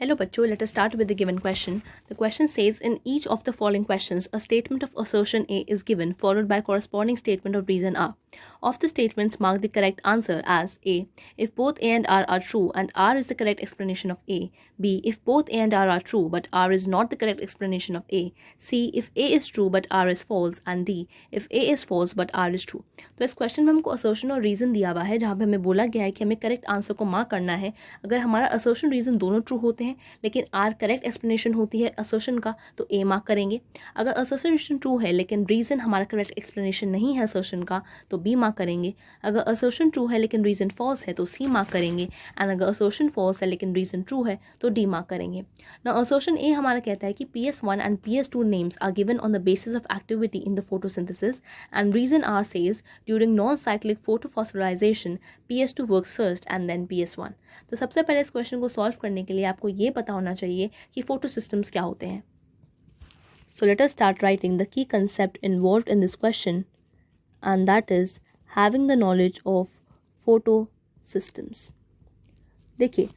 Hello बच्चों, let us start with the given question. The question says, in each of the following questions, a statement of assertion A is given, followed by corresponding statement of reason R. Of the statements, mark the correct answer as A, if both A and R are true and R is the correct explanation of A. B, if both A and R are true but R is not the correct explanation of A. C, if A is true but R is false. And D, if A is false but R is true. तो इस question में हमको assertion और reason दिया हुआ है, जहाँ पे हमें बोला गया है कि हमें करेक्ट आंसर को मार्क करना है। अगर हमारा असर्शन रीज़न दोनों ट्रू होते हैं लेकिन आर करेक्ट एक्सप्लेनेशन होती है असर्शन का, तो ए मार्क करेंगे। अगर असर्शन ट्रू है लेकिन रीज़न हमारा करेक्ट एक्सप्लेनेशन नहीं है असर्शन का, तो बी मार्क करेंगे। अगर असर्शन ट्रू है लेकिन रीज़न फॉल्स है तो सी मार्क करेंगे। एंड अगर असर्शन फॉल्स है लेकिन रीज़न ट्रू है तो डी मार्क करेंगे। ना असर्शन ए हमारा कहता है कि PS1 and PS2 names are given on the basis of activity in the photosynthesis and reason R says during non cyclic photophosphorylation PS2 works first and then PS1। तो सबसे पहले इस क्वेश्चन को सॉल्व करने के लिए आपको ये पता होना चाहिए कि फोटो सिस्टम्स क्या होते हैं। So let us start writing the key concept involved in this question and that is having the knowledge of photo systems. देखिए,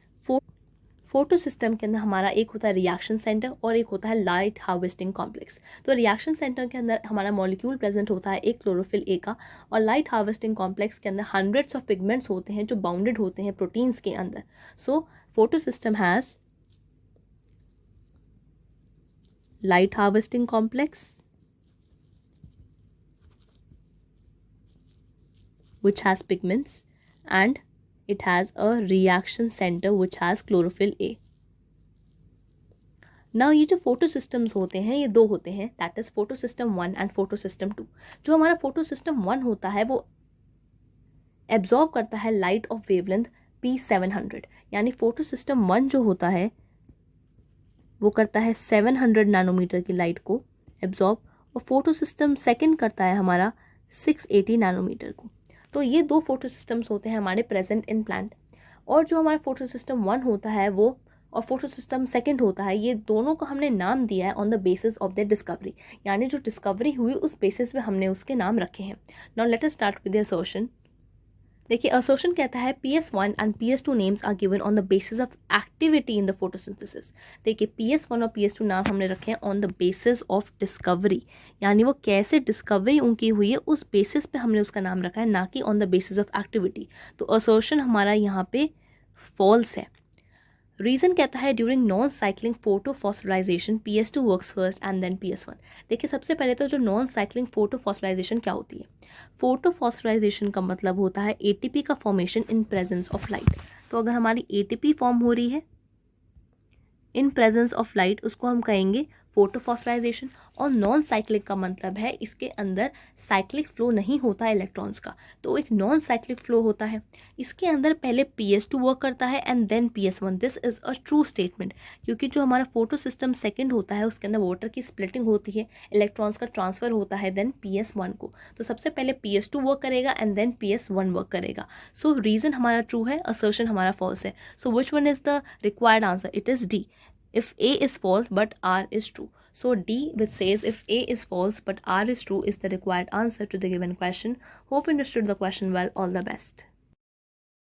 फोटो सिस्टम के अंदर हमारा एक होता है रिएक्शन सेंटर और एक होता है लाइट हार्वेस्टिंग कॉम्प्लेक्स। तो रिएक्शन सेंटर के अंदर हमारा मॉलिक्यूल प्रेजेंट होता है एक क्लोरोफिल ए का, और लाइट हार्वेस्टिंग कॉम्प्लेक्स के अंदर हंड्रेड्स ऑफ पिगमेंट्स होते हैं जो बाउंडेड होते हैं प्रोटीन्स के अंदर। So photo system has light harvesting complex which has pigments and it has a reaction center which has chlorophyll A. Now ये जो फोटो सिस्टम्स होते हैं ये दो होते हैं, that is photo system 1 and photo system 2। जो हमारा फोटो सिस्टम 1 होता है वो एब्जॉर्ब करता है लाइट ऑफ वेवलेंथ P700, यानी फोटो सिस्टम 1 जो होता है वो करता है 700 नैनोमीटर की लाइट को एब्जॉर्ब, और फोटो सिस्टम सेकेंड करता है हमारा 680 नैनोमीटर को। तो ये दो फोटो सिस्टम्स होते हैं हमारे प्रेजेंट इन प्लांट। और जो हमारा फोटो सिस्टम 1 होता है वो और फोटो सिस्टम सेकेंड होता है, ये दोनों को हमने नाम दिया है on the basis of the discovery, यानी जो डिस्कवरी हुई उस बेसिस पे हमने उसके नाम रखे हैं। Now let us start with the assertion. देखिए, असर्शन कहता है PS1 and PS2 names are given on the basis of activity in the photosynthesis. देखिए, PS1 और PS2 नाम हमने रखे हैं on the basis of discovery, यानी वो कैसे डिस्कवरी उनकी हुई है उस बेसिस पे हमने उसका नाम रखा है, ना कि on the basis of activity. तो असर्शन हमारा यहाँ पे फॉल्स है। रीज़न कहता है during non cycling photophosphorylation PS2 works first and then PS1। देखिए, सबसे पहले तो जो नॉन साइक्लिंग फोटोफॉस्फोराइजेशन क्या होती है? फोटोफॉस्फोराइजेशन का मतलब होता है ATP का formation in presence of light. तो अगर हमारी ATP फॉर्म हो रही है इन प्रेजेंस ऑफ लाइट, उसको हम कहेंगे फोटोफॉस्फोराइजेशन। और नॉन साइक्लिक का मतलब है इसके अंदर साइक्लिक फ्लो नहीं होता है इलेक्ट्रॉन्स का, तो एक नॉन साइक्लिक फ्लो होता है। इसके अंदर पहले PS2 वर्क करता है and then PS1। This is a true statement, क्योंकि जो हमारा फोटो सिस्टम सेकेंड होता है उसके अंदर वाटर की स्प्लिटिंग होती है, इलेक्ट्रॉन्स का ट्रांसफर होता है देन PS1 को। तो सबसे पहले PS2 वर्क करेगा एंड देन PS1 वर्क करेगा। सो रीज़न हमारा ट्रू है, असर्शन हमारा फॉल्स है। So which one is the required answer? It is D, if A is false but R is true. So D, which says if A is false but R is true, is the required answer to the given question. Hope you understood the question well. All the best.